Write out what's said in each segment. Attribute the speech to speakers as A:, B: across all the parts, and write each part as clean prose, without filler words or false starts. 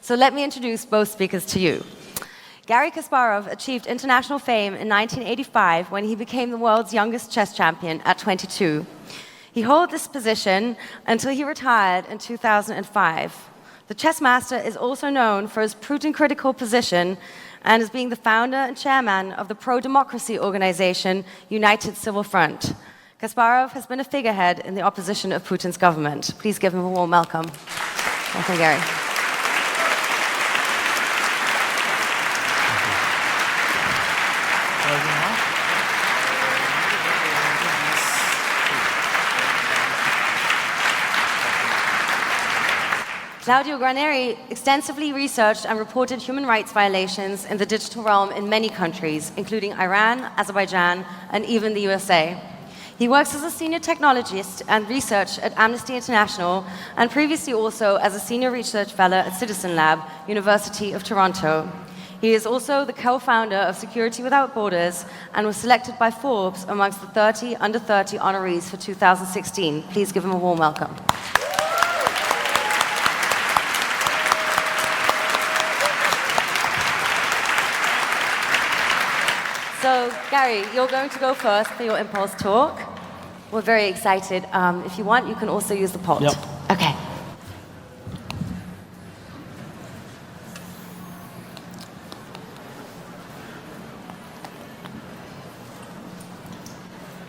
A: So let me introduce both speakers to you. Garry Kasparov achieved international fame in 1985 when he became the world's youngest chess champion at 22. He held this position until he retired in 2005. The chess master is also known for his Putin-critical position and as being the founder and chairman of the pro-democracy organization United Civil Front. Kasparov has been a figurehead in the opposition of Putin's government. Please give him a warm welcome. Welcome, Garry. Claudio Guarnieri extensively researched and reported human rights violations in the digital realm in many countries, including Iran, Azerbaijan, and even the USA. He works as a senior technologist and research at Amnesty International, and previously also as a senior research fellow at Citizen Lab, University of Toronto. He is also the co-founder of Security Without Borders and was selected by Forbes amongst the 30 under 30 honorees for 2016. Please give him a warm welcome. So, Garry, you're going to go first for your impulse talk. We're very excited. If you want, you can also use the pot.
B: Yep.
A: Okay.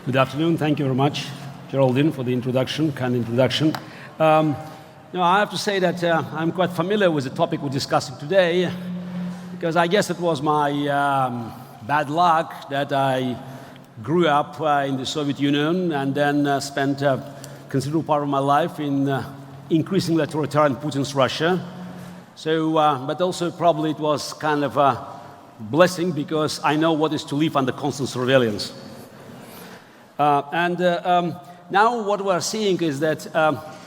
B: Good afternoon. Thank you very much, Geraldine, for the introduction, kind introduction. I have to say that I'm quite familiar with the topic we're discussing today, because I guess it was my bad luck that I grew up in the Soviet Union and then spent a considerable part of my life in increasingly authoritarian Putin's Russia. So, but also probably it was kind of a blessing because I know what is to live under constant surveillance. Now what we are seeing is that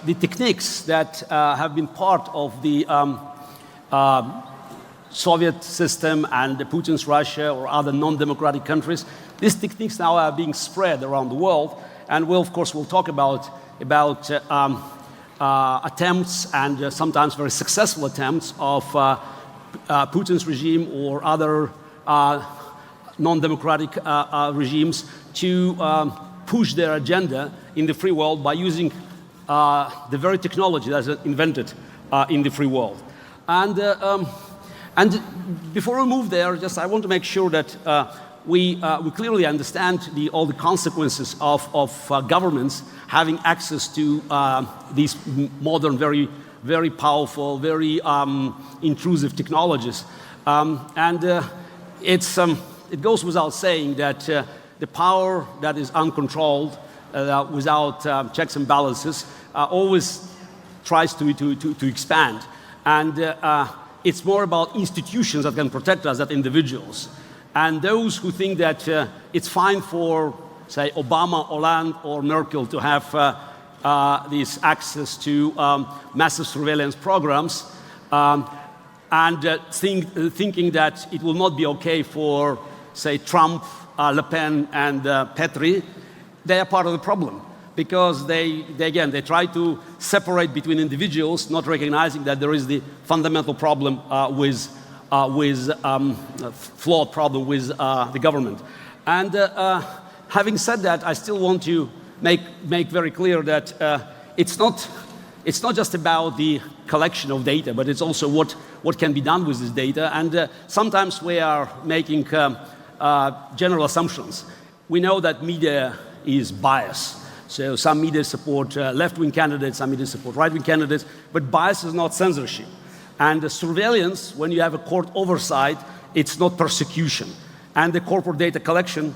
B: the techniques that have been part of the Soviet system and the Putin's Russia or other non-democratic countries, these techniques now are being spread around the world, and we'll talk about attempts and sometimes very successful attempts of Putin's regime or other non-democratic regimes to push their agenda in the free world by using the very technology that's invented in the free world. And before we move there, I want to make sure that we clearly understand all the consequences of governments having access to these modern, very, very powerful, very intrusive technologies. It goes without saying that the power that is uncontrolled, without checks and balances, always tries to expand. And it's more about institutions that can protect us than individuals. And those who think that it's fine for, say, Obama, Hollande, or Merkel to have this access to massive surveillance programs, thinking that it will not be okay for, say, Trump, Le Pen, and Petri, they are part of the problem. Because they try to separate between individuals, not recognizing that there is the fundamental problem flawed problem with the government. And having said that, I still want to make very clear that it's not just about the collection of data, but it's also what can be done with this data. And sometimes we are making general assumptions. We know that media is biased. So some media support left-wing candidates, some media support right-wing candidates, but bias is not censorship. And the surveillance, when you have a court oversight, it's not persecution. And the corporate data collection,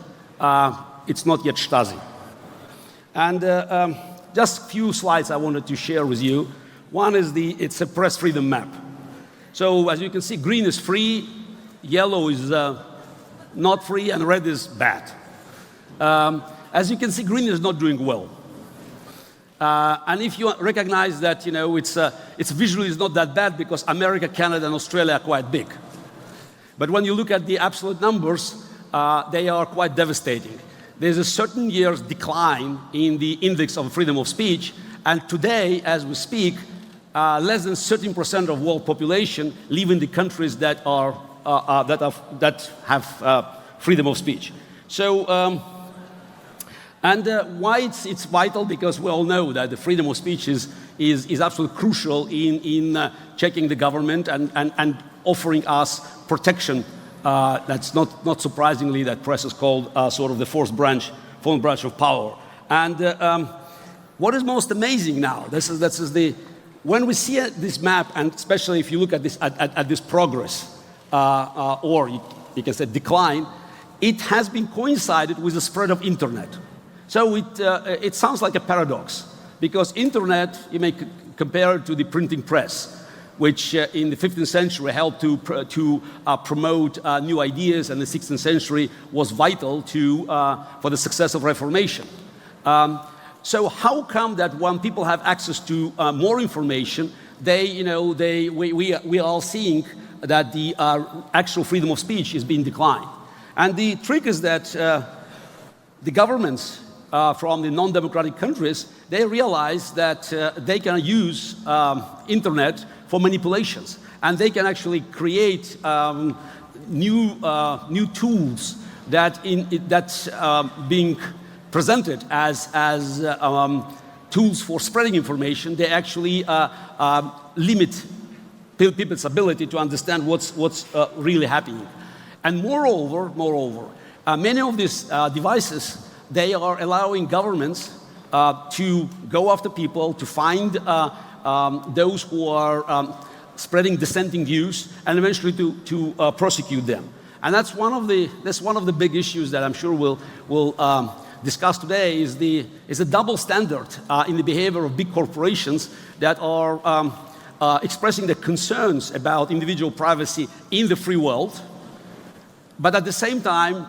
B: it's not yet Stasi. And just a few slides I wanted to share with you. One is it's a press freedom map. So as you can see, green is free, yellow is not free, and red is bad. As you can see, green is not doing well. And if you recognize that, it's visually is not that bad because America, Canada, and Australia are quite big. But when you look at the absolute numbers, they are quite devastating. There's a certain year's decline in the index of freedom of speech, and today, as we speak, less than 13% of world population live in the countries that have freedom of speech. So, why it's vital? Because we all know that the freedom of speech is absolutely crucial in checking the government and offering us protection. That's not surprisingly that press is called sort of the fourth branch of power. And what is most amazing now? When we see this map, and especially if you look at this progress, or you can say decline, it has been coincided with the spread of internet. So it sounds like a paradox, because internet, you may compare it to the printing press, which in the 15th century helped to promote new ideas, and the 16th century was vital for the success of Reformation. So how come that when people have access to more information, we are all seeing that the actual freedom of speech is being declined? And the trick is that the governments from the non-democratic countries, they realize that they can use internet for manipulations, and they can actually create new tools that's being presented as tools for spreading information. They actually limit people's ability to understand what's really happening. And moreover, many of these devices, they are allowing governments to go after people, to find those who are spreading dissenting views, and eventually to prosecute them. And that's one of the big issues that I'm sure we'll discuss today, is a double standard in the behavior of big corporations that are expressing their concerns about individual privacy in the free world, but at the same time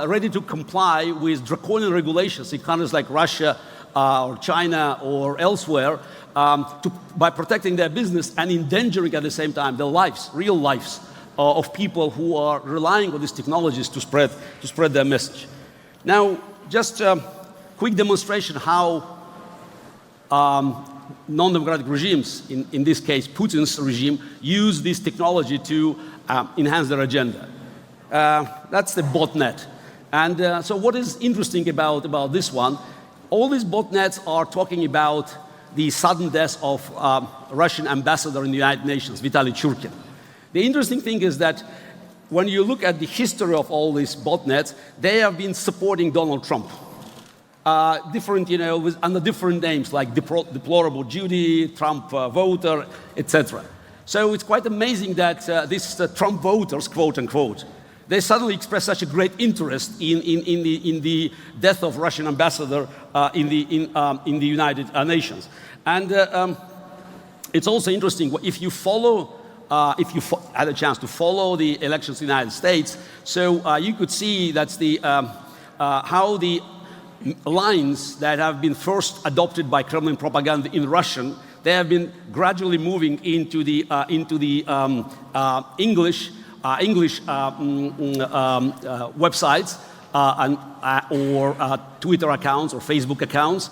B: ready to comply with draconian regulations in countries like Russia or China or elsewhere, by protecting their business and endangering at the same time the lives, real lives, of people who are relying on these technologies to spread their message. Now, just a quick demonstration how non-democratic regimes, in this case Putin's regime, use this technology to enhance their agenda. That's the botnet. And so what is interesting about this one, all these botnets are talking about the sudden death of Russian ambassador in the United Nations, Vitaly Churkin. The interesting thing is that when you look at the history of all these botnets, they have been supporting Donald Trump. Under different names, like deplorable Judy, Trump voter, etc. So it's quite amazing that these Trump voters, quote unquote, they suddenly express such a great interest in the death of Russian ambassador in the United Nations. And it's also interesting if you had a chance to follow the elections in the United States, so you could see that's how the lines that have been first adopted by Kremlin propaganda in Russian, they have been gradually moving into the English websites or Twitter accounts or Facebook accounts,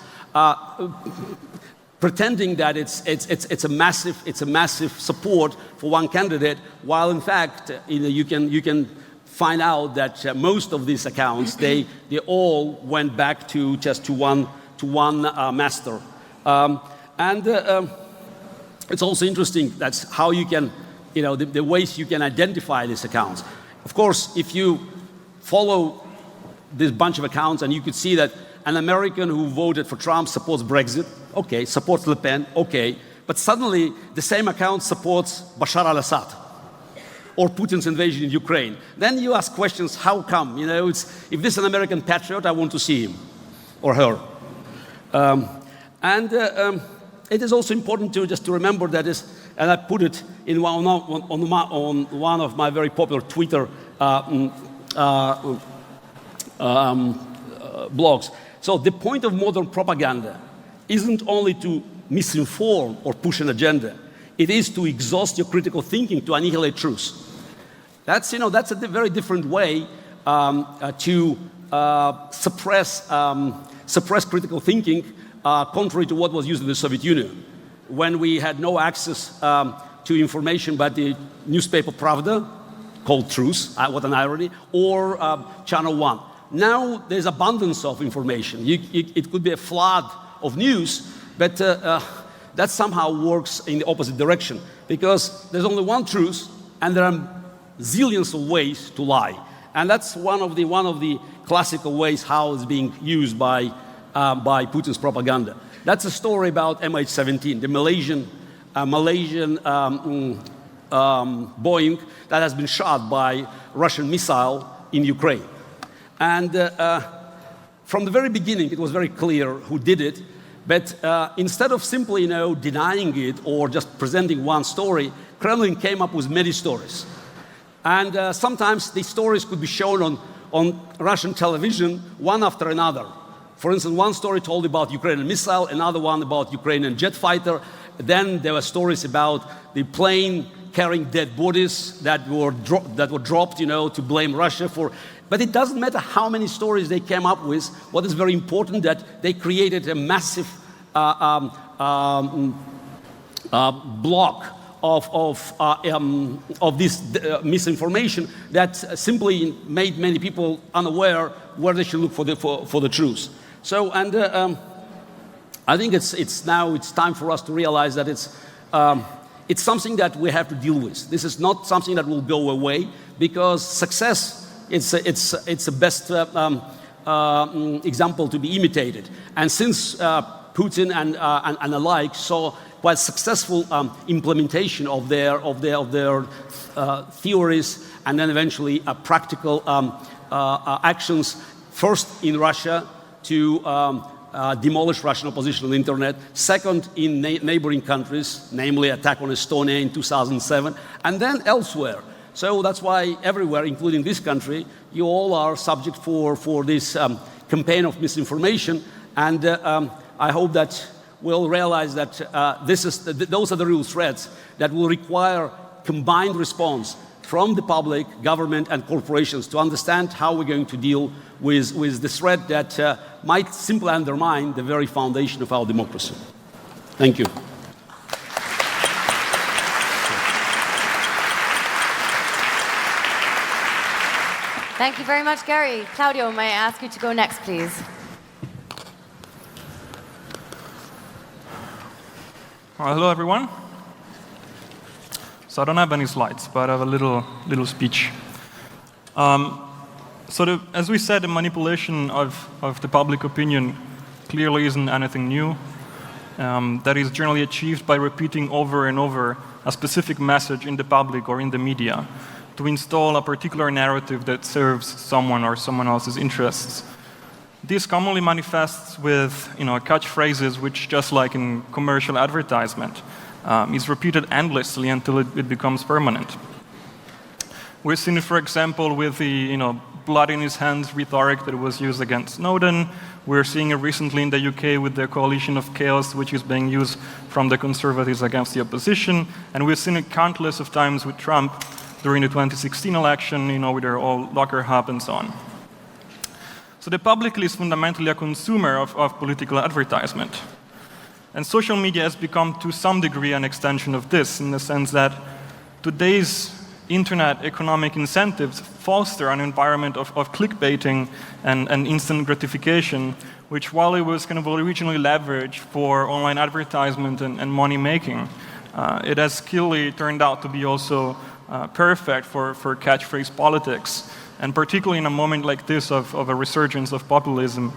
B: pretending that it's a massive support for one candidate, while in fact you can find out that most of these accounts they all went back to one master. It's also interesting that's how you can, the ways you can identify these accounts. Of course, if you follow this bunch of accounts, and you could see that an American who voted for Trump supports Brexit, okay, supports Le Pen, okay, but suddenly the same account supports Bashar al-Assad or Putin's invasion in Ukraine. Then you ask questions, how come? If this is an American patriot, I want to see him or her. It is also important to remember that and I put it in on one of my very popular Twitter blogs. So the point of modern propaganda isn't only to misinform or push an agenda. It is to exhaust your critical thinking, to annihilate truth. That's a very different way to suppress critical thinking, contrary to what was used in the Soviet Union, when we had no access to information but the newspaper Pravda, called Truth, what an irony, or Channel 1. Now there's abundance of information. It could be a flood of news, but that somehow works in the opposite direction, because there's only one truth, and there are zillions of ways to lie. And that's one of the classical ways how it's being used by Putin's propaganda. That's a story about MH17, the Malaysian Boeing that has been shot by Russian missile in Ukraine. And from the very beginning, it was very clear who did it. But instead of simply, denying it or just presenting one story, Kremlin came up with many stories. And sometimes these stories could be shown on Russian television, one after another. For instance, one story told about Ukrainian missile, another one about Ukrainian jet fighter. Then there were stories about the plane carrying dead bodies that were dropped, to blame Russia for. But it doesn't matter how many stories they came up with. What is very important that they created a massive block of this misinformation that simply made many people unaware where they should look for the truth. So, and I think it's time for us to realize that it's something that we have to deal with. This is not something that will go away, because success it's the best example to be imitated. And since Putin and alike saw quite successful implementation of their theories, and then eventually practical actions, first in Russia to demolish Russian opposition on the internet, second in neighboring countries, namely attack on Estonia in 2007, and then elsewhere. So that's why everywhere, including this country, you all are subject for this campaign of misinformation. And I hope that we'll realize that those are the real threats that will require combined response from the public, government, and corporations to understand how we're going to deal with the threat that might simply undermine the very foundation of our democracy. Thank you.
A: Thank you very much, Garry. Claudio, may I ask you to go next, please?
C: Hello, everyone. So I don't have any slides, but I have a little speech. As we said, the manipulation of the public opinion clearly isn't anything new. That is generally achieved by repeating over and over a specific message in the public or in the media to install a particular narrative that serves someone or someone else's interests. This commonly manifests with catchphrases which, just like in commercial advertisement, is repeated endlessly until it becomes permanent. We've seen it, for example, with the blood in his hands rhetoric that was used against Snowden. We're seeing it recently in the UK with the coalition of chaos, which is being used from the conservatives against the opposition. And we've seen it countless of times with Trump during the 2016 election, with their all locker hub and so on. So the public is fundamentally a consumer of political advertisement. And social media has become, to some degree, an extension of this, in the sense that today's internet economic incentives foster an environment of clickbaiting and instant gratification, which, while it was kind of originally leveraged for online advertisement and money making, it has clearly turned out to be also perfect for catchphrase politics, and particularly in a moment like this of a resurgence of populism.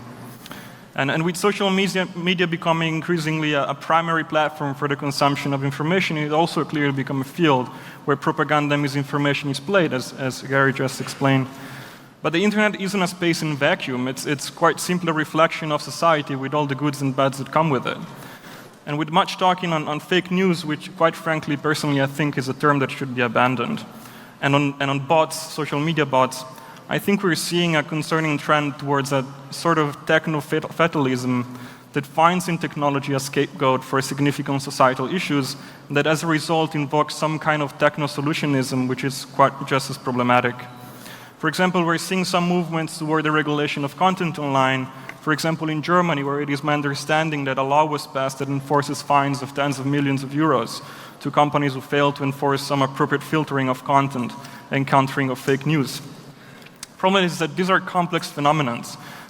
C: And with social media becoming increasingly a primary platform for the consumption of information, it also clearly become a field where propaganda and misinformation is played, as Garry just explained. But the internet isn't a space in vacuum. It's quite simply a reflection of society with all the goods and bads that come with it. And with much talking on fake news, which quite frankly, personally, I think is a term that should be abandoned, and on bots, social media bots, I think we're seeing a concerning trend towards a sort of techno-fatalism that finds in technology a scapegoat for significant societal issues, that as a result invokes some kind of techno-solutionism, which is quite just as problematic. For example, we're seeing some movements toward the regulation of content online For example, in Germany, where it is my understanding that a law was passed that enforces fines of tens of millions of euros to companies who fail to enforce some appropriate filtering of content and countering of fake news. The problem is that these are complex phenomena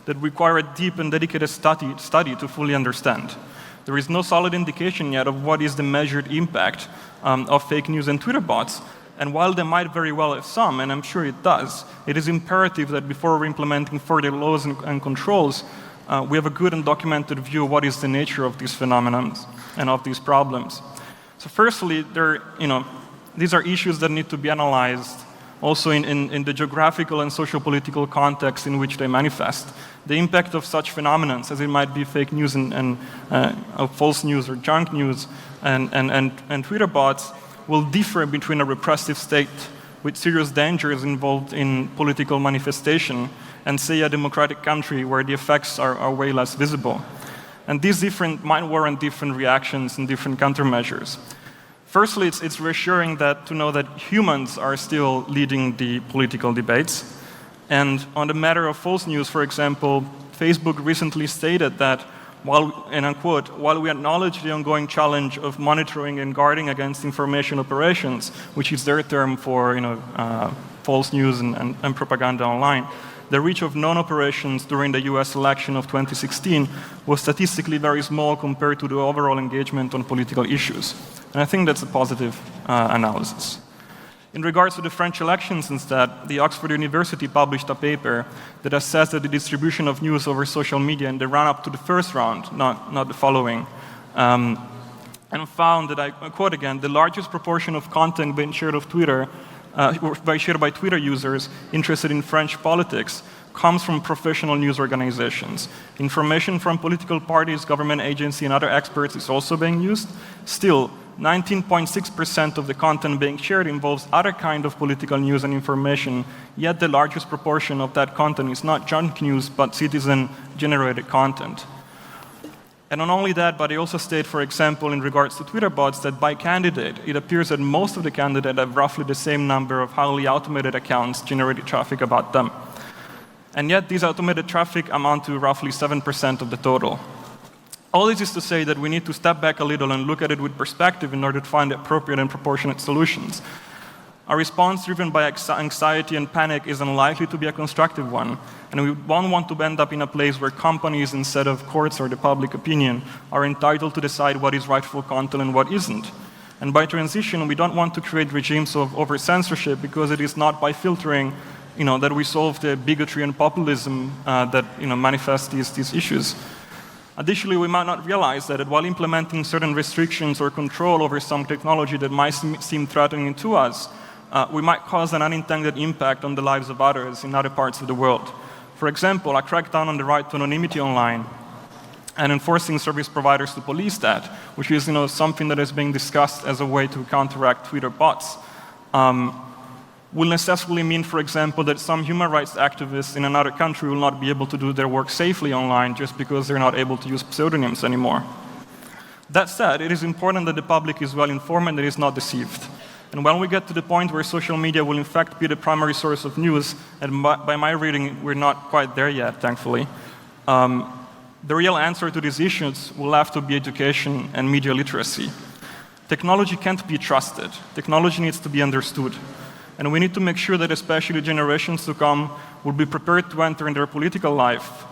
C: that require a deep and dedicated study to fully understand. There is no solid indication yet of what is the measured impact of fake news and Twitter bots. And while they might very well have some, and I'm sure it does, it is imperative that before we're implementing further laws and controls, we have a good and documented view of what is the nature of these phenomena and of these problems. So firstly, these are issues that need to be analyzed also in the geographical and socio-political context in which they manifest. The impact of such phenomena, as it might be fake news and false news or junk news and Twitter bots, will differ between a repressive state with serious dangers involved in political manifestation and, say, a democratic country where the effects are way less visible. And these might warrant different reactions and different countermeasures. Firstly, it's reassuring to know that humans are still leading the political debates. And on the matter of false news, for example, Facebook recently stated that and I quote, while we acknowledge the ongoing challenge of monitoring and guarding against information operations, which is their term for false news and propaganda online, the reach of known operations during the US election of 2016 was statistically very small compared to the overall engagement on political issues. And I think that's a positive analysis. In regards to the French elections instead, the Oxford University published a paper that assessed the distribution of news over social media in the run-up to the first round, not the following, and found that, I quote again, the largest proportion of content being shared by Twitter users interested in French politics comes from professional news organizations. Information from political parties, government agencies, and other experts is also being used. Still, 19.6% of the content being shared involves other kind of political news and information, yet the largest proportion of that content is not junk news, but citizen-generated content. And not only that, but they also state, for example, in regards to Twitter bots, that by candidate, it appears that most of the candidates have roughly the same number of highly automated accounts generating traffic about them. And yet, these automated traffic amount to roughly 7% of the total. All this is to say that we need to step back a little and look at it with perspective in order to find appropriate and proportionate solutions. A response driven by anxiety and panic is unlikely to be a constructive one, and we don't want to end up in a place where companies, instead of courts or the public opinion, are entitled to decide what is rightful content and what isn't. And by transition, we don't want to create regimes of over-censorship, because it is not by filtering that we solve the bigotry and populism that manifest these issues. Additionally, we might not realize that while implementing certain restrictions or control over some technology that might seem threatening to us, we might cause an unintended impact on the lives of others in other parts of the world. For example, a crackdown on the right to anonymity online and enforcing service providers to police that, which is something that is being discussed as a way to counteract Twitter bots, will necessarily mean, for example, that some human rights activists in another country will not be able to do their work safely online just because they're not able to use pseudonyms anymore. That said, it is important that the public is well informed and that it is not deceived. And when we get to the point where social media will in fact be the primary source of news, and by my reading, we're not quite there yet, thankfully, the real answer to these issues will have to be education and media literacy. Technology can't be trusted. Technology needs to be understood. And we need to make sure that especially generations to come will be prepared to enter in their political life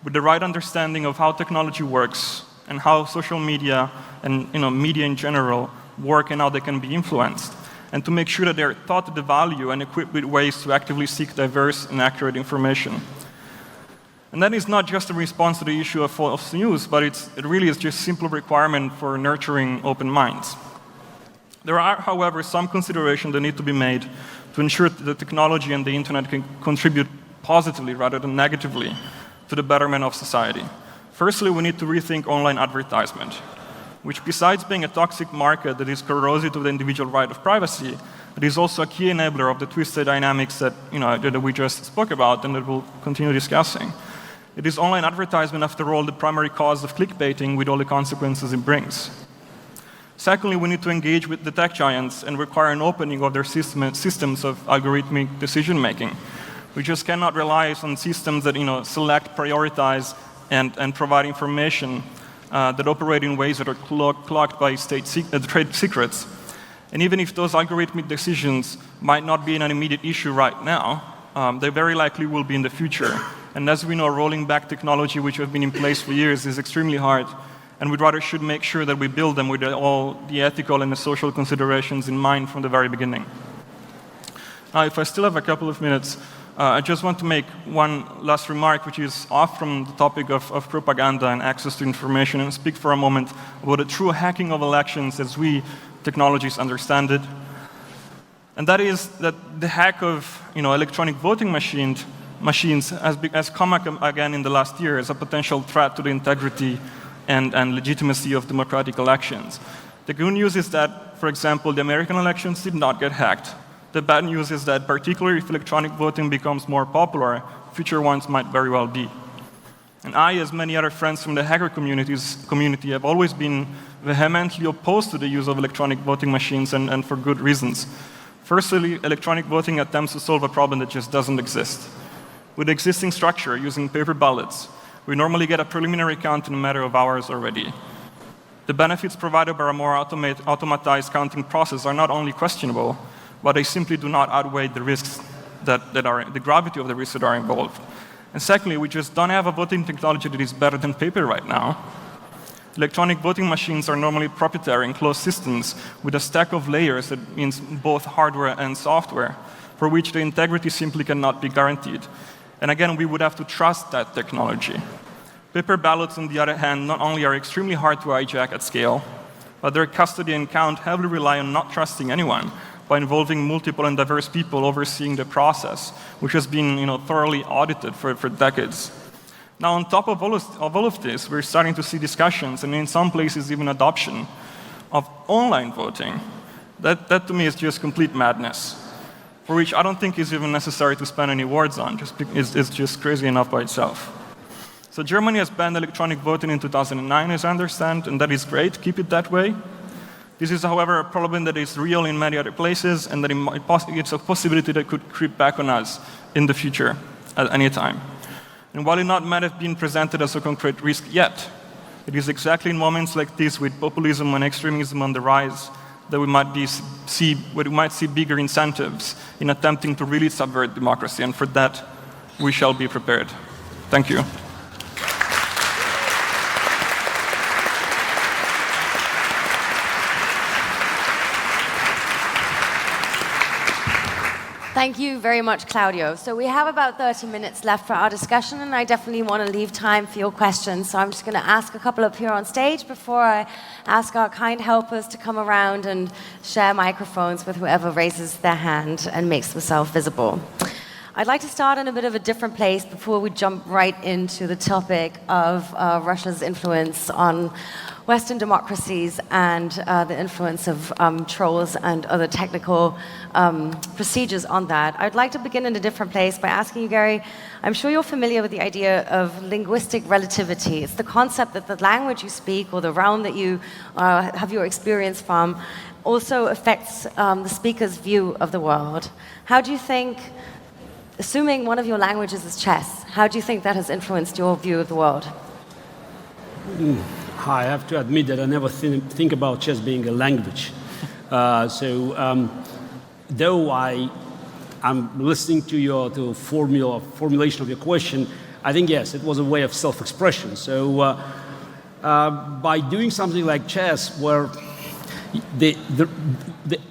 C: with the right understanding of how technology works and how social media and media in general work and how they can be influenced, and to make sure that they're taught the value and equipped with ways to actively seek diverse and accurate information. And that is not just a response to the issue of false news, but it really is just a simple requirement for nurturing open minds. There are, however, some considerations that need to be made to ensure that the technology and the internet can contribute positively rather than negatively to the betterment of society. Firstly, we need to rethink online advertisement, which, besides being a toxic market that is corrosive to the individual right of privacy, it is also a key enabler of the twisted dynamics that we just spoke about and that we'll continue discussing. It is online advertisement, after all, the primary cause of clickbaiting with all the consequences it brings. Secondly, we need to engage with the tech giants and require an opening of their systems of algorithmic decision-making. We just cannot rely on systems that select, prioritize, and provide information that operate in ways that are clogged by trade secrets. And even if those algorithmic decisions might not be an immediate issue right now, they very likely will be in the future. And as we know, rolling back technology which have been in place for years is extremely hard, and we'd rather should make sure that we build them with all the ethical and the social considerations in mind from the very beginning. Now, if I still have a couple of minutes, I just want to make one last remark, which is off from the topic of propaganda and access to information, and speak for a moment about the true hacking of elections as we technologists understand it. And that is that the hack of electronic voting machines has come again in the last year as a potential threat to the integrity and legitimacy of democratic elections. The good news is that, for example, the American elections did not get hacked. The bad news is that, particularly if electronic voting becomes more popular, future ones might very well be. And I, as many other friends from the hacker community, have always been vehemently opposed to the use of electronic voting machines, and for good reasons. Firstly, electronic voting attempts to solve a problem that just doesn't exist. With the existing structure, using paper ballots, we normally get a preliminary count in a matter of hours already. The benefits provided by a more automatized counting process are not only questionable, but they simply do not outweigh the risks the gravity of the risks that are involved. And secondly, we just don't have a voting technology that is better than paper right now. Electronic voting machines are normally proprietary and closed systems with a stack of layers that means both hardware and software, for which the integrity simply cannot be guaranteed. And again, we would have to trust that technology. Paper ballots, on the other hand, not only are extremely hard to hijack at scale, but their custody and count heavily rely on not trusting anyone by involving multiple and diverse people overseeing the process, which has been thoroughly audited for decades. Now, on top of all of this, we're starting to see discussions, and in some places even adoption, of online voting. That to me is just complete madness, for which I don't think is even necessary to spend any words on. It's just crazy enough by itself. So Germany has banned electronic voting in 2009, as I understand, and that is great. Keep it that way. This is, however, a problem that is real in many other places, and that it's a possibility that could creep back on us in the future at any time. And while it might have been presented as a concrete risk yet, it is exactly in moments like this, with populism and extremism on the rise, that we might see bigger incentives in attempting to really subvert democracy, and for that, we shall be prepared. Thank you.
A: Thank you very much, Claudio. So we have about 30 minutes left for our discussion, and I definitely want to leave time for your questions. So I'm just going to ask a couple up here on stage before I ask our kind helpers to come around and share microphones with whoever raises their hand and makes themselves visible. I'd like to start in a bit of a different place before we jump right into the topic of Russia's influence on Western democracies and the influence of trolls and other technical procedures on that. I'd like to begin in a different place by asking you, Garry, I'm sure you're familiar with the idea of linguistic relativity. It's the concept that the language you speak or the realm that you have your experience from also affects the speaker's view of the world. How do you think, assuming one of your languages is chess, how do you think that has influenced your view of the world?
B: I have to admit that I never think about chess being a language. Though I'm listening to your formulation of your question, I think, yes, it was a way of self-expression. So by doing something like chess, where the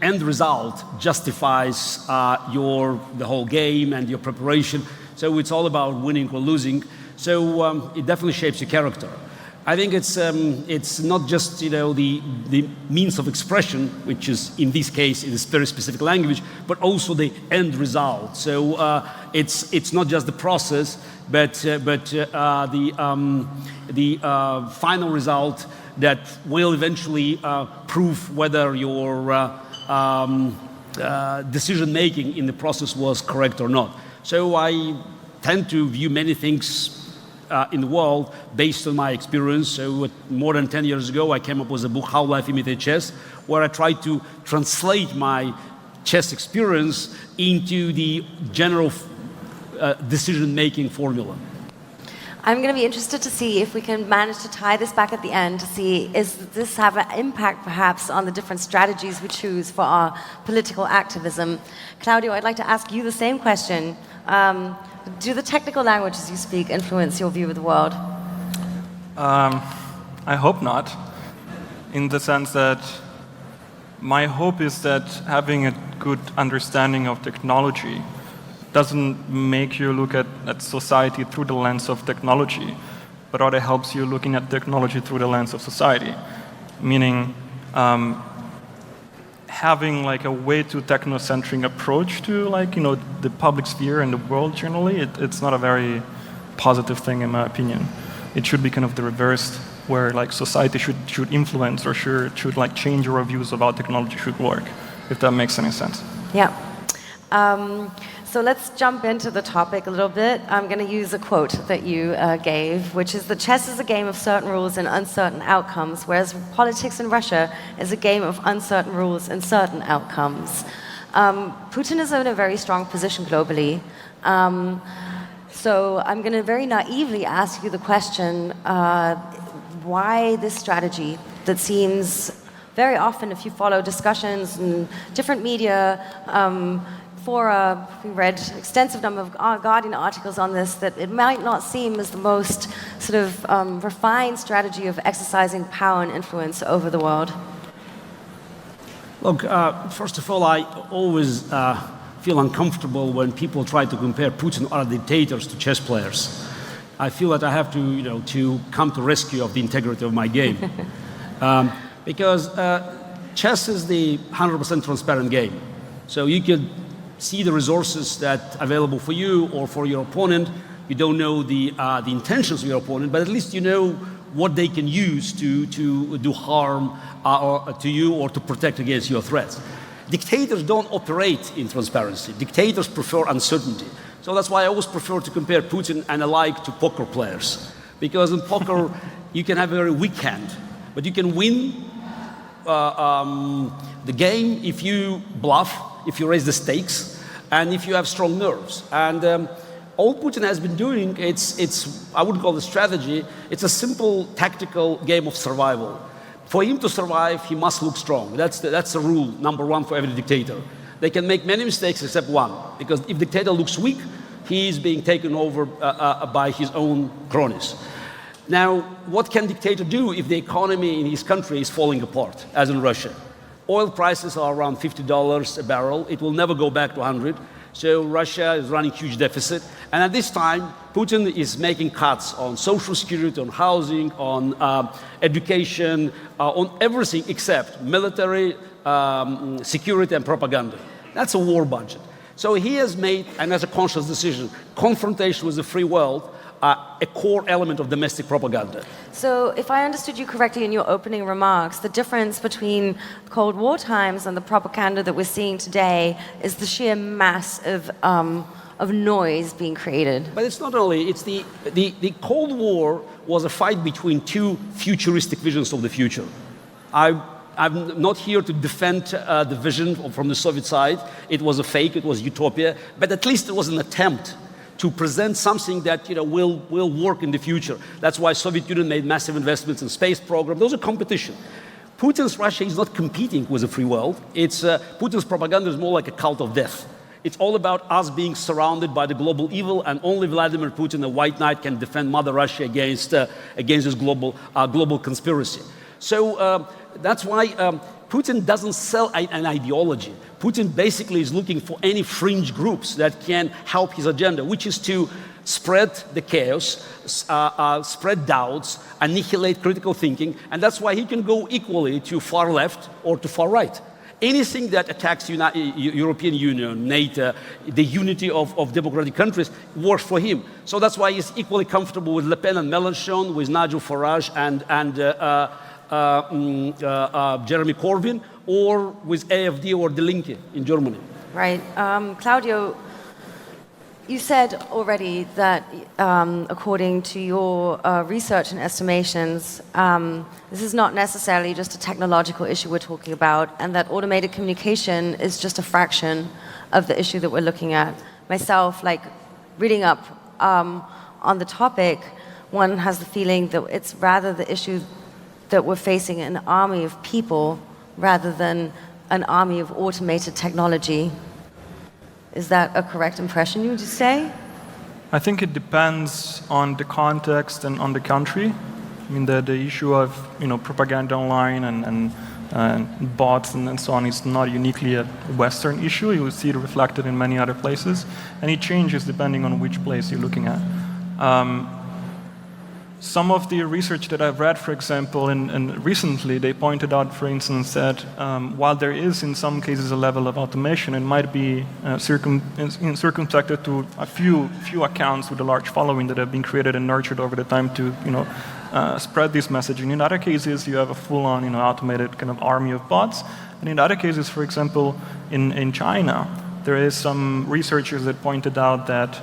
B: end result justifies the whole game and your preparation, so it's all about winning or losing, so it definitely shapes your character. I think it's not just the means of expression, which is in this case in a very specific language, but also the end result. So it's not just the process, but the final result that will eventually prove whether your decision making in the process was correct or not. So I tend to view many things in the world based on my experience. So more than 10 years ago, I came up with a book, How Life Imitates Chess, where I tried to translate my chess experience into the general decision-making formula.
A: I'm going to be interested to see if we can manage to tie this back at the end to see, is this have an impact perhaps on the different strategies we choose for our political activism? Claudio, I'd like to ask you the same question. Do the technical languages you speak influence your view of the world?
C: I hope not, in the sense that my hope is that having a good understanding of technology doesn't make you look at society through the lens of technology, but rather helps you looking at technology through the lens of society. Meaning, having like a way too technocentric approach to the public sphere and the world generally, it's not a very positive thing in my opinion. It should be kind of the reverse, where like society should influence or should like change our views of how technology should work, if that makes any sense.
A: Yeah. So let's jump into the topic a little bit. I'm going to use a quote that you gave, which is that chess is a game of certain rules and uncertain outcomes, whereas politics in Russia is a game of uncertain rules and certain outcomes. Putin is in a very strong position globally. So I'm going to very naively ask you the question, why this strategy that seems very often, if you follow discussions in different media, we read extensive number of Guardian articles on this, that it might not seem as the most sort of refined strategy of exercising power and influence over the world.
B: Look, first of all, I always feel uncomfortable when people try to compare Putin or other dictators to chess players. I feel that I have to, to come to rescue of the integrity of my game. Because chess is the 100% transparent game. So you could see the resources that are available for you or for your opponent. You don't know the intentions of your opponent, but at least you know what they can use to do harm to you or to protect against your threats. Dictators don't operate in transparency. Dictators prefer uncertainty. So that's why I always prefer to compare Putin and alike to poker players. Because in poker, you can have a very weak hand, but you can win the game if you bluff, if you raise the stakes, and if you have strong nerves. And all Putin has been doing, I wouldn't call it a strategy, it's a simple tactical game of survival. For him to survive, he must look strong. That's the rule, number one for every dictator. They can make many mistakes except one, because if dictator looks weak, he is being taken over by his own cronies. Now, what can dictator do if the economy in his country is falling apart, as in Russia? Oil prices are around $50 a barrel. It will never go back to 100. So Russia is running huge deficit. And at this time, Putin is making cuts on social security, on housing, on education, on everything except military, security and propaganda. That's a war budget. So he has made, and as a conscious decision, confrontation with the free world a core element of domestic propaganda.
A: So if I understood you correctly in your opening remarks, the difference between Cold War times and the propaganda that we're seeing today is the sheer mass of noise being created.
B: But it's not only, it's the Cold War was a fight between two futuristic visions of the future. I'm not here to defend the vision from the Soviet side. It was a fake, it was utopia, but at least it was an attempt to present something that will work in the future. That's why Soviet Union made massive investments in space program. Those are competition. Putin's Russia is not competing with the free world. Putin's propaganda is more like a cult of death. It's all about us being surrounded by the global evil, and only Vladimir Putin, the White Knight, can defend Mother Russia against this global conspiracy. So that's why Putin doesn't sell an ideology. Putin basically is looking for any fringe groups that can help his agenda, which is to spread the chaos, spread doubts, annihilate critical thinking, and that's why he can go equally to far left or to far right. Anything that attacks European Union, NATO, the unity of democratic countries works for him. So that's why he's equally comfortable with Le Pen and Mélenchon, with Nigel Farage and Jeremy Corbyn, or with AfD or Die Linke in Germany.
A: Right. Claudio, you said already that according to your research and estimations, this is not necessarily just a technological issue we're talking about, and that automated communication is just a fraction of the issue that we're looking at. Myself, reading up on the topic, one has the feeling that it's rather the issue that we're facing an army of people rather than an army of automated technology. Is that a correct impression, you would say?
C: I think it depends on the context and on the country. I mean, the issue of propaganda online and bots and so on is not uniquely a Western issue. You will see it reflected in many other places, and it changes depending on which place you're looking at. Some of the research that I've read, for example, and recently, they pointed out, for instance, that while there is in some cases a level of automation, it might be circumspected to a few accounts with a large following that have been created and nurtured over the time to spread this messaging. In other cases, you have a full-on automated kind of army of bots. And in other cases, for example, in China, there is some researchers that pointed out that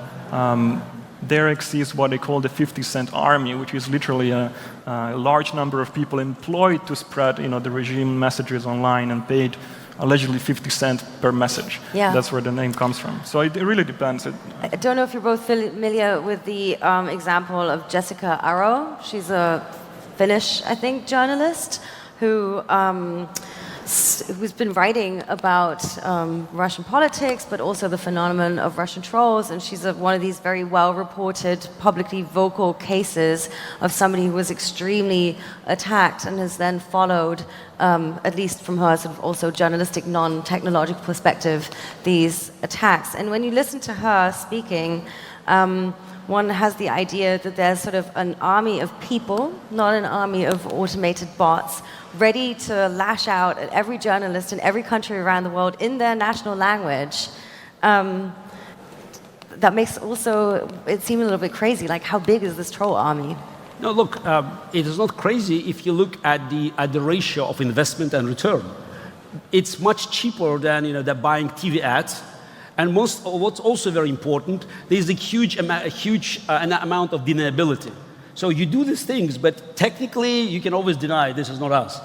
C: there exists what they call the 50-cent army, which is literally a large number of people employed to spread the regime messages online and paid allegedly 50 cents per message.
A: Yeah.
C: That's where the name comes from. So it really depends.
A: I don't know if you're both familiar with the example of Jessica Aro. She's a Finnish, I think, journalist who's been writing about Russian politics, but also the phenomenon of Russian trolls. And she's one of these very well-reported, publicly vocal cases of somebody who was extremely attacked and has then followed, at least from her sort of also journalistic, non-technological perspective, these attacks. And when you listen to her speaking, one has the idea that there's sort of an army of people, not an army of automated bots, ready to lash out at every journalist in every country around the world in their national language. That makes also it seem a little bit crazy. Like, how big is this troll army?
B: No, look, it is not crazy if you look at the ratio of investment and return. It's much cheaper than than buying TV ads. And what's also very important, there's a huge amount of deniability. So you do these things, but technically you can always deny this is not us.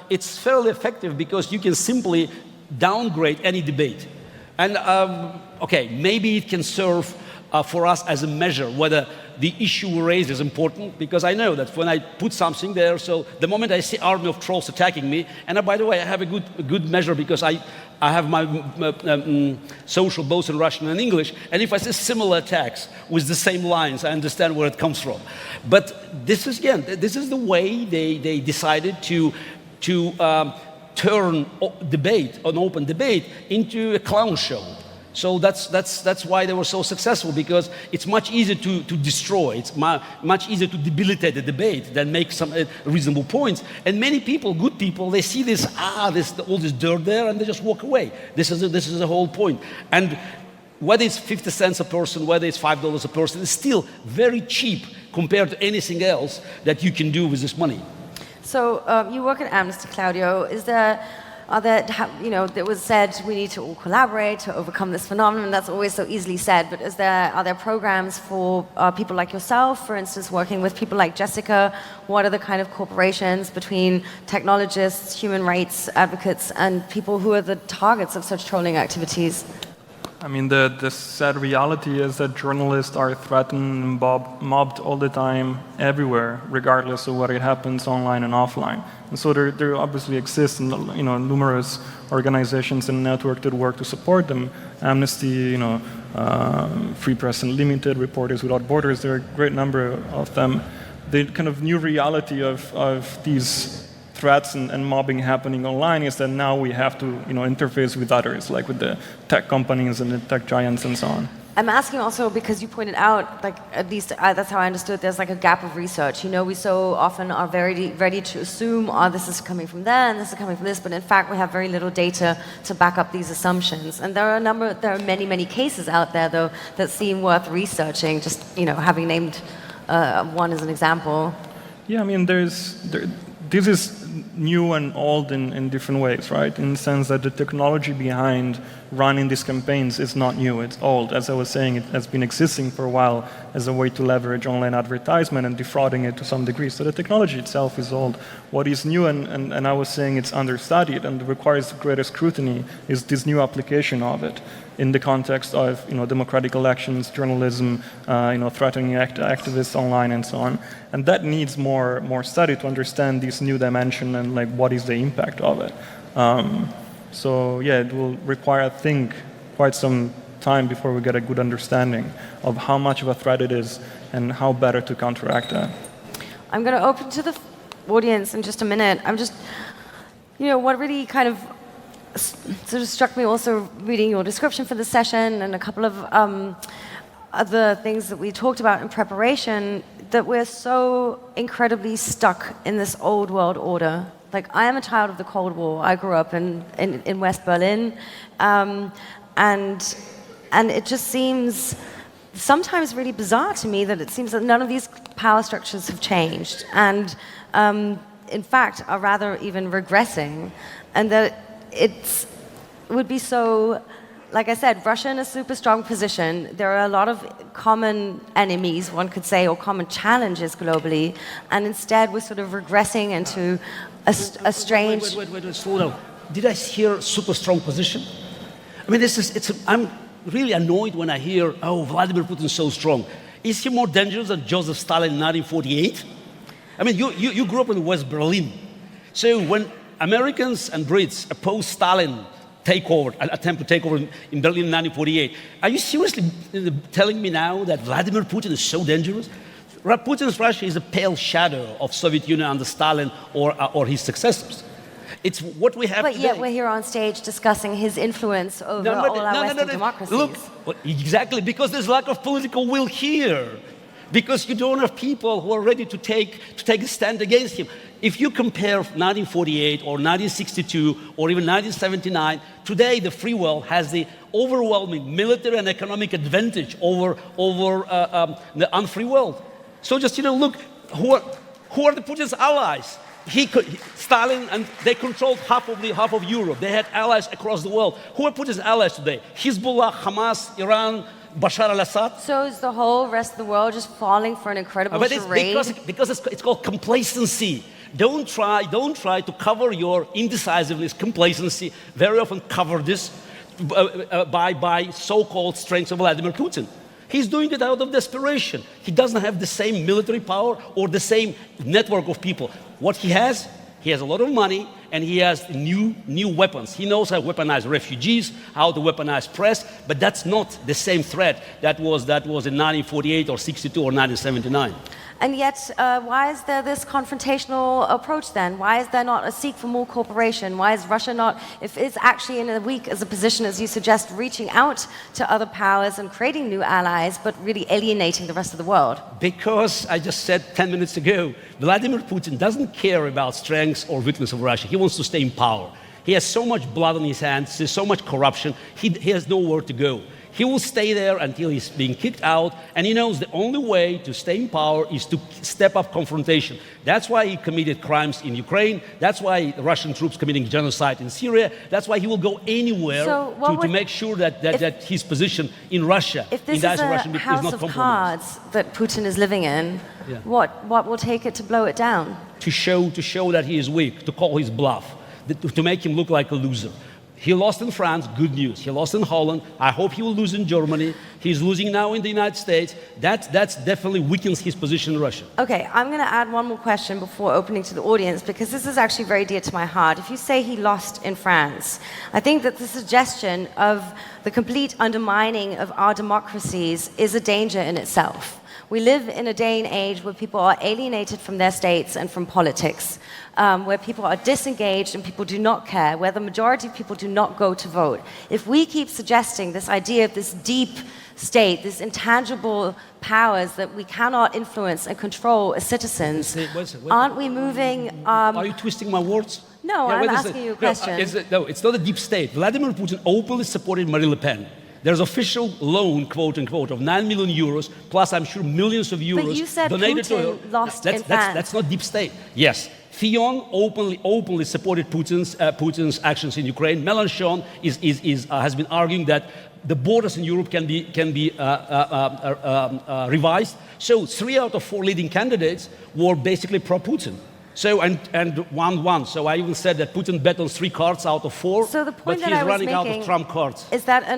B: It's fairly effective because you can simply downgrade any debate. And okay, maybe it can serve for us as a measure whether the issue we raise is important, because I know that when I put something there, so the moment I see army of trolls attacking me, and by the way, I have a good measure because I have my social both in Russian and English, and if I see similar attacks with the same lines, I understand where it comes from. But this is the way they decided to turn an open debate into a clown show. So that's why they were so successful, because it's much easier to destroy, it's much easier to debilitate the debate than make some reasonable points. And many people, good people, they see this, all this dirt there, and they just walk away. This is the whole point. And whether it's 50 cents a person, whether it's $5 a person, it's still very cheap compared to anything else that you can do with this money.
A: So you work at Amnesty, Claudio. It was said we need to all collaborate to overcome this phenomenon. That's always so easily said. But are there programs for people like yourself, for instance, working with people like Jessica? What are the kind of corporations between technologists, human rights advocates, and people who are the targets of such trolling activities?
C: I mean, the sad reality is that journalists are threatened and mobbed all the time, everywhere, regardless of whether it happens online and offline. And so there obviously exists, numerous organizations and networks that work to support them. Amnesty, Free Press Unlimited, Reporters Without Borders. There are a great number of them. The kind of new reality of these threats and mobbing happening online is that now we have to interface with others, like with the tech companies and the tech giants and so on.
A: I'm asking also because you pointed out, like, at least that's how I understood, there's like a gap of research. We so often are very ready to assume, this is coming from there and this is coming from this, but in fact we have very little data to back up these assumptions. And there are many cases out there though that seem worth researching, just having named one as an example.
C: Yeah, I mean this is new and old in different ways, right? In the sense that the technology behind running these campaigns is not new, it's old. As I was saying, it has been existing for a while as a way to leverage online advertisement and defrauding it to some degree. So the technology itself is old. What is new, and I was saying it's understudied and requires greater scrutiny, is this new application of it. in the context of democratic elections, journalism, threatening activists online, and so on. And that needs more study to understand this new dimension and like what is the impact of it. So yeah, it will require, I think, quite some time before we get a good understanding of how much of a threat it is and how better to counteract that.
A: I'm going to open to the audience in just a minute. I'm just, what really kind of sort of struck me also reading your description for the session and a couple of other things that we talked about in preparation, that we're so incredibly stuck in this old world order. Like, I am a child of the Cold War. I grew up in West Berlin. And it just seems sometimes really bizarre to me that it seems that none of these power structures have changed. And in fact, are rather even regressing. And that it would be so, like I said, Russia in a super strong position. There are a lot of common enemies, one could say, or common challenges globally. And instead, we're sort of regressing into a strange...
B: Wait, slow down. Did I hear super strong position? I mean, I'm really annoyed when I hear, oh, Vladimir Putin is so strong. Is he more dangerous than Joseph Stalin in 1948? I mean, you grew up in West Berlin. So when Americans and Brits opposed Stalin attempt to take over in Berlin in 1948, are you seriously telling me now that Vladimir Putin is so dangerous? Putin's Russia is a pale shadow of Soviet Union under Stalin or his successors. It's what we have
A: But
B: today.
A: yet we're here on stage discussing his influence over all our Western democracies.
B: Look, exactly, because there's lack of political will here. Because you don't have people who are ready to take a stand against him. If you compare 1948 or 1962 or even 1979, today the free world has the overwhelming military and economic advantage over the unfree world. So just look, who are the Putin's allies? Stalin, and they controlled half of Europe. They had allies across the world. Who are Putin's allies today? Hezbollah, Hamas, Iran, Bashar al-Assad.
A: So is the whole rest of the world just falling for an incredible charade?
B: Because it's called complacency. Don't try to cover your indecisiveness, complacency. Very often cover this by so-called strengths of Vladimir Putin. He's doing it out of desperation. He doesn't have the same military power or the same network of people. What he has a lot of money, and he has new weapons. He knows how to weaponize refugees, how to weaponize press, but that's not the same threat that was in 1948 or 62 or 1979.
A: And yet, why is there this confrontational approach then? Why is there not a seek for more cooperation? Why is Russia not, if it's actually in a weak as a position, as you suggest, reaching out to other powers and creating new allies, but really alienating the rest of the world?
B: Because I just said 10 minutes ago, Vladimir Putin doesn't care about strengths or weakness of Russia. He wants to stay in power. He has so much blood on his hands, there's so much corruption, he has nowhere to go. He will stay there until he's being kicked out, and he knows the only way to stay in power is to step up confrontation. That's why he committed crimes in Ukraine. That's why the Russian troops committing genocide in Syria. That's why he will go anywhere to make sure that his position in Russia,
A: if this
B: in the
A: is a
B: Russian is
A: house
B: not
A: of
B: compromised.
A: cards that Putin is living in, what will take it to blow it down?
B: To show that he is weak, to call his bluff, to make him look like a loser. He lost in France, good news. He lost in Holland. I hope he will lose in Germany. He's losing now in the United States. That definitely weakens his position in Russia.
A: Okay, I'm going to add one more question before opening to the audience, because this is actually very dear to my heart. If you say he lost in France, I think that the suggestion of the complete undermining of our democracies is a danger in itself. We live in a day and age where people are alienated from their states and from politics, where people are disengaged and people do not care, where the majority of people do not go to vote. If we keep suggesting this idea of this deep state, these intangible powers that we cannot influence and control as citizens, aren't we moving...
B: Are you twisting my words?
A: No, I'm asking you a question.
B: No, it's not a deep state. Vladimir Putin openly supported Marine Le Pen. There's official loan, quote unquote, of 9 million euros, plus I'm sure millions of euros
A: but you said
B: donated to her.
A: Putin lost in France.
B: That's not deep state. Yes. Fillon openly supported Putin's actions in Ukraine. Mélenchon has been arguing that the borders in Europe can be revised. So 3 out of 4 leading candidates were basically pro-Putin. So, and 1-1. So I even said that Putin bet on 3 cards out of 4,
A: So the point
B: but
A: that
B: he's
A: I was
B: running out
A: making
B: of trump cards.
A: is that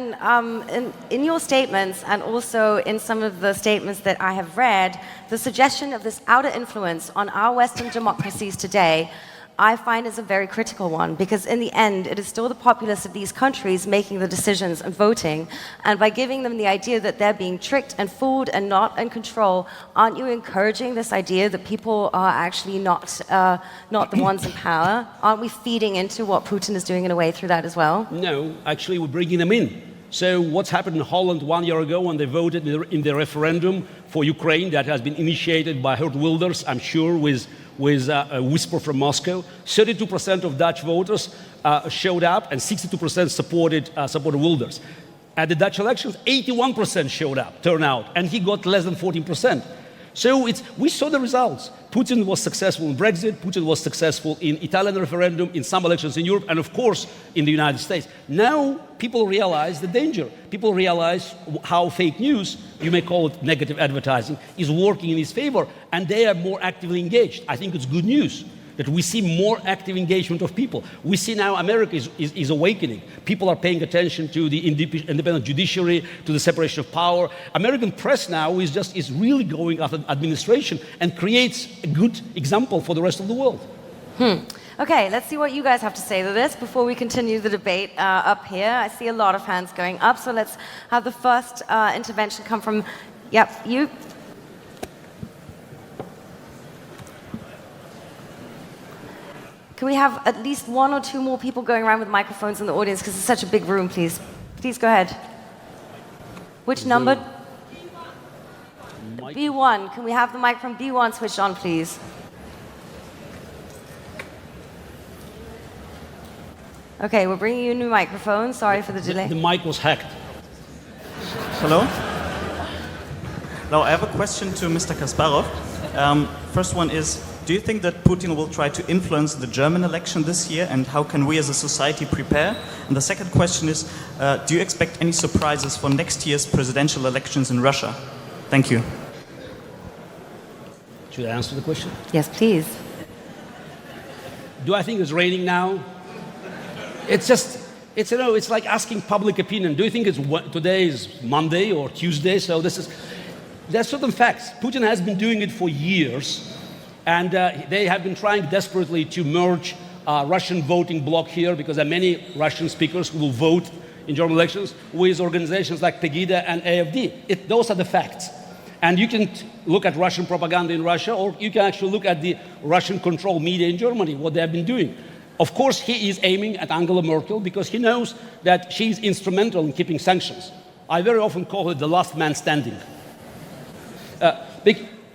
A: in your statements and also in some of the statements that I have read, the suggestion of this outer influence on our Western democracies today, I find is a very critical one, because in the end, it is still the populace of these countries making the decisions and voting, and by giving them the idea that they're being tricked and fooled and not in control, aren't you encouraging this idea that people are actually not the ones in power? Aren't we feeding into what Putin is doing in a way through that as well?
B: No, actually we're bringing them in. So what's happened in Holland 1 year ago when they voted in the referendum for Ukraine that has been initiated by Geert Wilders, I'm sure, with a whisper from Moscow. 32% of Dutch voters showed up and 62% supported Wilders. At the Dutch elections, 81% showed up, turnout, and he got less than 14%. So we saw the results. Putin was successful in Brexit, Putin was successful in Italian referendum, in some elections in Europe, and of course in the United States. Now people realize the danger. People realize how fake news, you may call it negative advertising, is working in his favor, and they are more actively engaged. I think it's good news that we see more active engagement of people. We see now America is awakening. People are paying attention to the independent judiciary, to the separation of power. American press now is really going after administration and creates a good example for the rest of the world.
A: Okay, let's see what you guys have to say to this before we continue the debate up here. I see a lot of hands going up, so let's have the first intervention come from, you. Can we have at least 1 or 2 more people going around with microphones in the audience, because it's such a big room, please? Please go ahead. Which number? B1. Can we have the microphone B1 switched on, please? Okay, we're bringing you a new microphone. Sorry for the delay.
B: The mic was hacked.
D: Hello. Now, I have a question to Mr. Kasparov. First one is, do you think that Putin will try to influence the German election this year, and how can we as a society prepare? And the second question is, do you expect any surprises for next year's presidential elections in Russia? Thank you.
B: Should I answer the question?
A: Yes, please.
B: Do I think it's raining now? It's like asking public opinion. Do you think today is Monday or Tuesday? So there are certain facts. Putin has been doing it for years. And they have been trying desperately to merge Russian voting bloc here, because there are many Russian speakers who will vote in German elections with organizations like Pegida and AfD. Those are the facts. And you can look at Russian propaganda in Russia, or you can actually look at the Russian-controlled media in Germany, what they have been doing. Of course, he is aiming at Angela Merkel because he knows that she is instrumental in keeping sanctions. I very often call it the last man standing.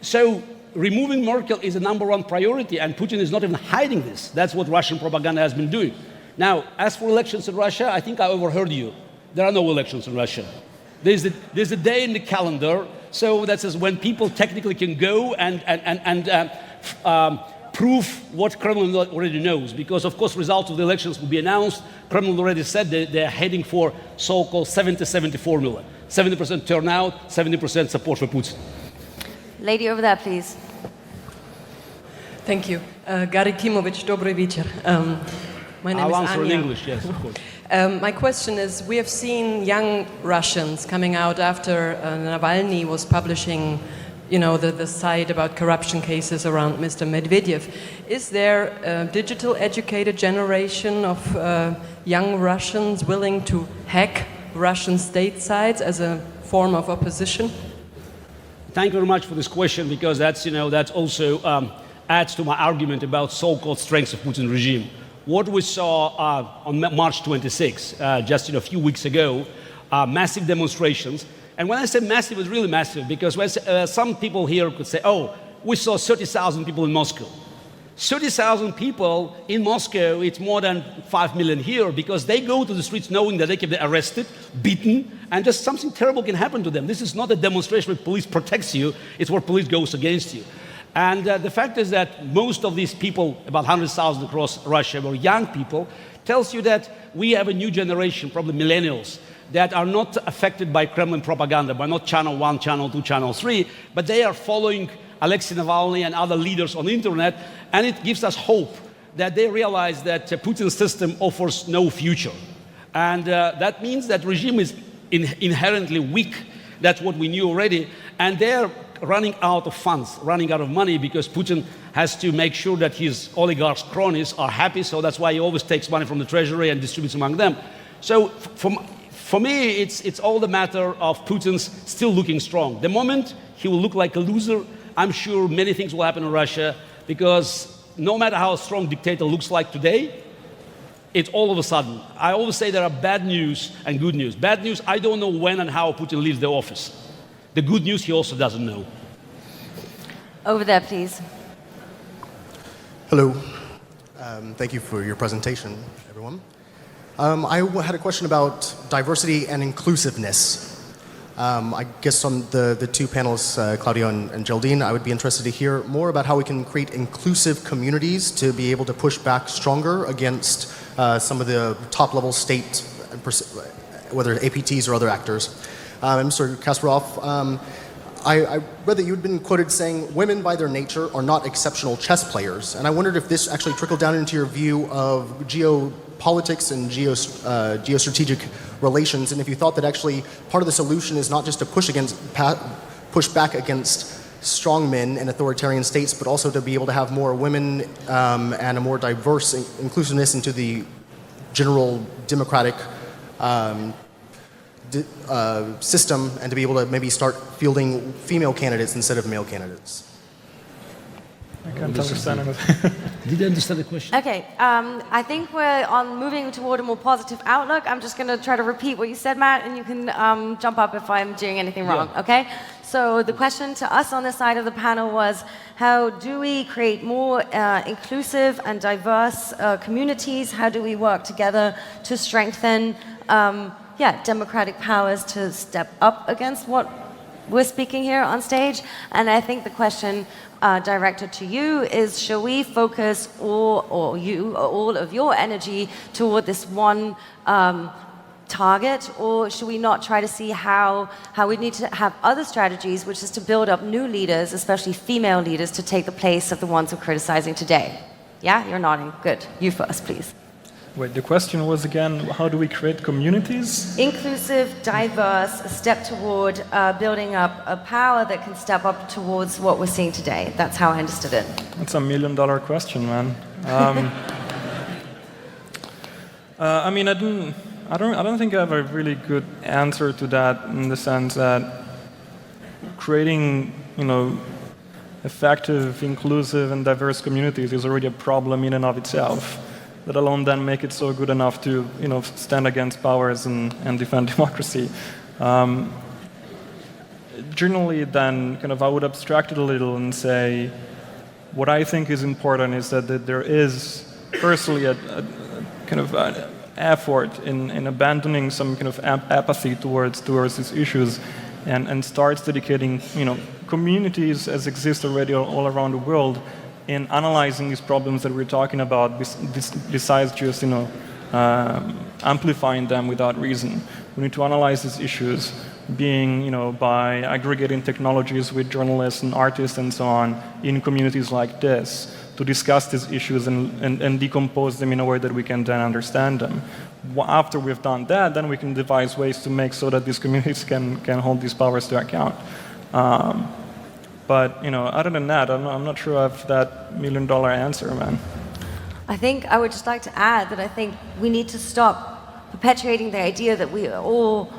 B: So removing Merkel is a #1 priority, and Putin is not even hiding this. That's what Russian propaganda has been doing. Now, as for elections in Russia, I think I overheard you. There are no elections in Russia. There's a day in the calendar, so that says when people technically can go and prove what Kremlin already knows. Because, of course, results of the elections will be announced. Kremlin already said that they're heading for so-called 74 million. 70% turnout, 70% support for Putin.
A: Lady over there, please.
E: Thank you. Garry Kasparov, dobry wieczór. My name
B: I'll
E: is
B: answer in
E: Anya.
B: English, yes, of course.
E: My question is, we have seen young Russians coming out after Navalny was publishing, the site about corruption cases around Mr. Medvedev. Is there a digital educated generation of young Russians willing to hack Russian state sites as a form of opposition?
B: Thank you very much for this question, because that's also adds to my argument about so-called strengths of Putin regime. What we saw on March 26, just a few weeks ago, massive demonstrations. And when I say massive, it's really massive, because some people here could say, oh, we saw 30,000 people in Moscow. 30,000 people in Moscow, it's more than 5 million here, because they go to the streets knowing that they can be arrested, beaten, and just something terrible can happen to them. This is not a demonstration where police protects you, it's where police goes against you. And the fact is that most of these people, about 100,000 across Russia, were young people, tells you that we have a new generation, probably millennials, that are not affected by Kremlin propaganda, by not channel 1, channel 2, channel 3, but they are following Alexei Navalny and other leaders on the internet, and it gives us hope that they realize that Putin's system offers no future. And that means that regime is inherently weak. That's what we knew already. And they're running out of funds, running out of money, because Putin has to make sure that his oligarchs' cronies are happy, so that's why he always takes money from the treasury and distributes among them. So for me, it's all the matter of Putin's still looking strong. The moment he will look like a loser, I'm sure many things will happen in Russia, because no matter how strong a dictator looks like today, it's all of a sudden. I always say there are bad news and good news. Bad news, I don't know when and how Putin leaves the office. The good news, he also doesn't know.
A: Over there, please.
F: Hello. Thank you for your presentation, everyone. I had a question about diversity and inclusiveness. I guess on the two panelists, Claudio and Geraldine, I would be interested to hear more about how we can create inclusive communities to be able to push back stronger against some of the top-level state, whether APTs or other actors. Mr. Kasparov, I read that you'd been quoted saying women by their nature are not exceptional chess players, and I wondered if this actually trickled down into your view of geopolitics and geostrategic relations, and if you thought that actually part of the solution is not just to push back against strong men and authoritarian states, but also to be able to have more women and a more diverse inclusiveness into the general democratic system, and to be able to maybe start fielding female candidates instead of male candidates.
C: I can't understand anything.
B: Did you understand the question?
A: Okay, I think we're moving toward a more positive outlook. I'm just going to try to repeat what you said, Matt, and you can jump up if I'm doing anything wrong, okay? So the question to us on this side of the panel was, how do we create more inclusive and diverse communities? How do we work together to strengthen democratic powers to step up against what we're speaking here on stage? And I think the question directed to you is, shall we focus all of your energy toward this one target, or should we not try to see how we need to have other strategies, which is to build up new leaders, especially female leaders, to take the place of the ones we're criticizing today? Yeah, you're nodding. Good. You first, please.
C: Wait, the question was again, how do we create communities?
A: Inclusive, diverse, a step toward building up a power that can step up towards what we're seeing today. That's how I understood it.
C: That's $1 million question, man. I mean, I don't think I have a really good answer to that, in the sense that creating, effective, inclusive, and diverse communities is already a problem in and of itself, let alone then make it so good enough to, stand against powers and defend democracy. Generally, then, I would abstract it a little and say, what I think is important is that there is, firstly, a effort in abandoning some kind of apathy towards these issues, and starts dedicating, communities as exist already all around the world, in analyzing these problems that we're talking about, besides just amplifying them without reason. We need to analyze these issues, being by aggregating technologies with journalists and artists and so on in communities like this, to discuss these issues and decompose them in a way that we can then understand them. After we've done that, then we can devise ways to make so that these communities can hold these powers to account. But other than that, I'm not sure I have that $1 million answer, man.
A: I think I would just like to add that I think we need to stop perpetuating the idea that we are all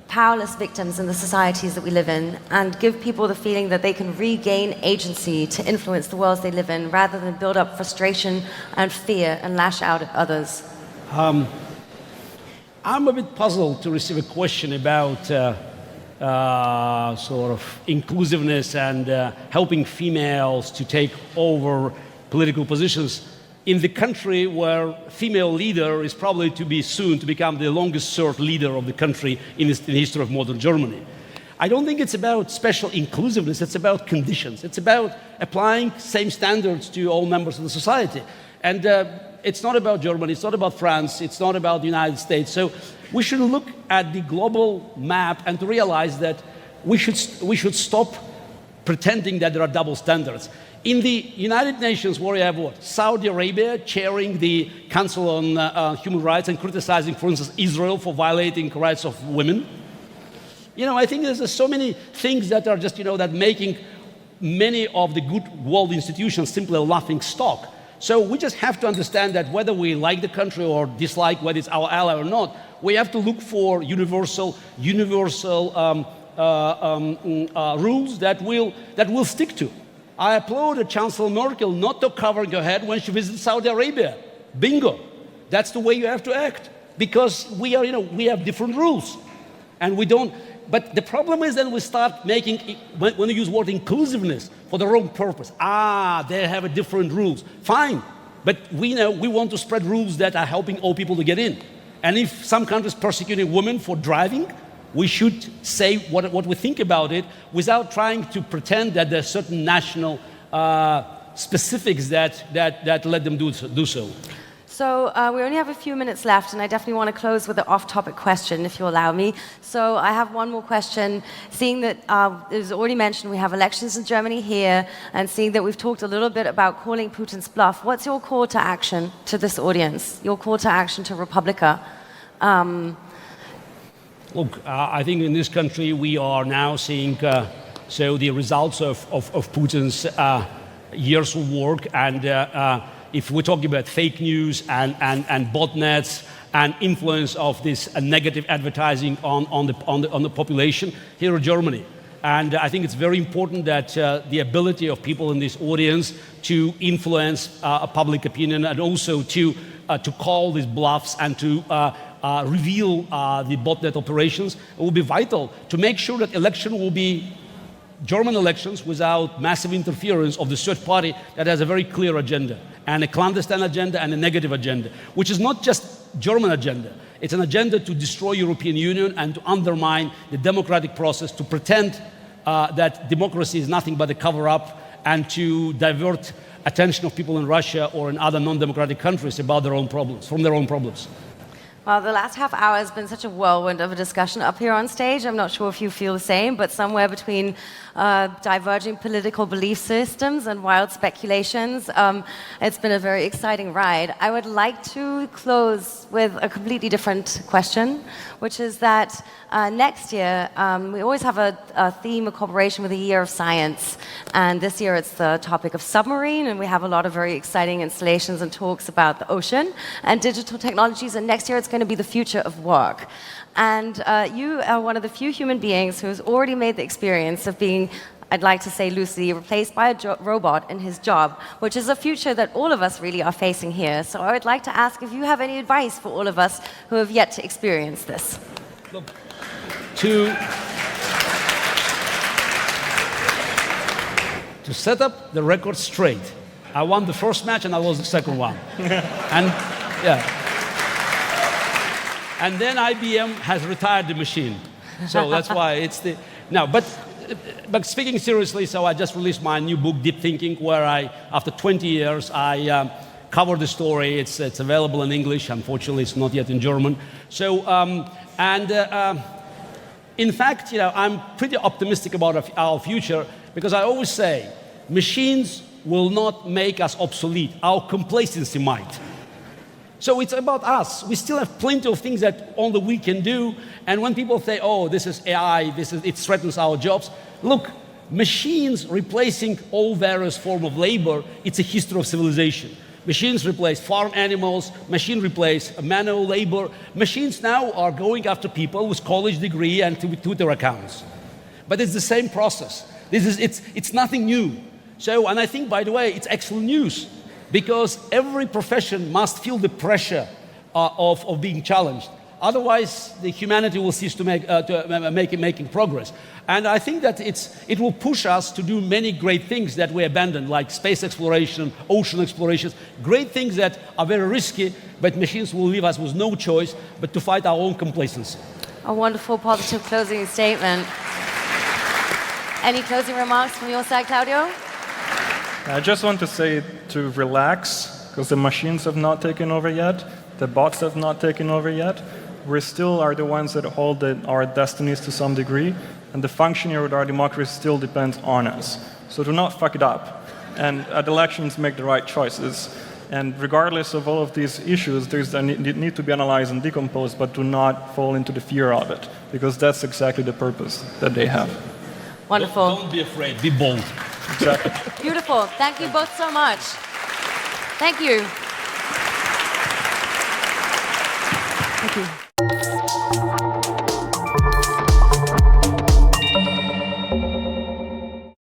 A: powerless victims in the societies that we live in, and give people the feeling that they can regain agency to influence the worlds they live in, rather than build up frustration and fear and lash out at others.
B: I'm a bit puzzled to receive a question about sort of inclusiveness and helping females to take over political positions in the country where female leader is probably to be soon to become the longest served leader of the country in the history of modern Germany. I don't think it's about special inclusiveness, it's about conditions. It's about applying same standards to all members of the society. And it's not about Germany, it's not about France, it's not about the United States. So we should look at the global map and to realize that we should stop pretending that there are double standards. In the United Nations, where you have what? Saudi Arabia chairing the Council on Human Rights and criticizing, for instance, Israel for violating the rights of women. You know, I think there's so many things that are just, that making many of the good world institutions simply a laughing stock. So we just have to understand that whether we like the country or dislike whether it's our ally or not, we have to look for universal rules that we'll stick to. I applauded Chancellor Merkel not to cover her head when she visited Saudi Arabia. Bingo. That's the way you have to act. Because we have different rules. And we don't, but the problem is that we start making, when you use the word inclusiveness for the wrong purpose. They have a different rules. Fine. But we want to spread rules that are helping all people to get in. And if some countries persecuting women for driving, we should say what we think about it without trying to pretend that there's certain national specifics that let them do so.
A: So we only have a few minutes left, and I definitely want to close with an off-topic question, if you allow me. So I have one more question. Seeing that it was already mentioned we have elections in Germany here, and seeing that we've talked a little bit about calling Putin's bluff, what's your call to action to this audience? Your call to action to Republica?
B: Look, I think in this country we are now seeing the results of Putin's years of work, and if we're talking about fake news and botnets and influence of this negative advertising on the population here in Germany. And I think it's very important that the ability of people in this audience to influence public opinion and also to call these bluffs and to reveal the botnet operations will be vital to make sure that election will be German elections without massive interference of the third party that has a very clear agenda, and a clandestine agenda and a negative agenda, which is not just German agenda. It's an agenda to destroy European Union and to undermine the democratic process, to pretend that democracy is nothing but a cover-up, and to divert attention of people in Russia or in other non-democratic countries about their own problems, from their own problems.
A: Well, the last half hour has been such a whirlwind of a discussion up here on stage. I'm not sure if you feel the same, but somewhere between diverging political belief systems and wild speculations, it's been a very exciting ride. I would like to close with a completely different question, which is that next year, we always have a theme of cooperation with the Year of Science. And this year it's the topic of submarine, and we have a lot of very exciting installations and talks about the ocean and digital technologies. And next year it's going to be the future of work. And you are one of the few human beings who has already made the experience of being, I'd like to say loosely, replaced by a robot in his job, which is a future that all of us really are facing here. So I would like to ask if you have any advice for all of us who have yet to experience this.
B: Look, to set up the record straight, I won the first match and I lost the second one. And then IBM has retired the machine. So that's why it's the... Now, but speaking seriously, so I just released my new book, Deep Thinking, where after 20 years, I cover the story. It's available in English. Unfortunately, it's not yet in German. So, in fact, I'm pretty optimistic about our future, because I always say, machines will not make us obsolete. Our complacency might. So it's about us. We still have plenty of things that only we can do. And when people say, oh, this is AI, it threatens our jobs. Look, machines replacing all various forms of labor, it's a history of civilization. Machines replace farm animals, machines replace manual labor. Machines now are going after people with college degree and Twitter accounts. But it's the same process. It's nothing new. So, and I think, by the way, it's excellent news, because every profession must feel the pressure of being challenged. Otherwise, the humanity will cease to making progress. And I think that it will push us to do many great things that we abandoned, like space exploration, ocean explorations, great things that are very risky, but machines will leave us with no choice but to fight our own complacency.
A: A wonderful, positive closing statement. Any closing remarks from your side, Claudio?
C: I just want to say to relax, because the machines have not taken over yet, the bots have not taken over yet. we still are the ones that hold our destinies to some degree, and the functioning of our democracy still depends on us. So do not fuck it up, and at elections make the right choices. And regardless of all of these issues, they need to be analyzed and decomposed, but do not fall into the fear of it, because that's exactly the purpose that they have.
A: Wonderful.
B: Don't be afraid, be bold.
C: Exactly.
A: Beautiful. Thank you both so much. Thank you.
G: Thank you.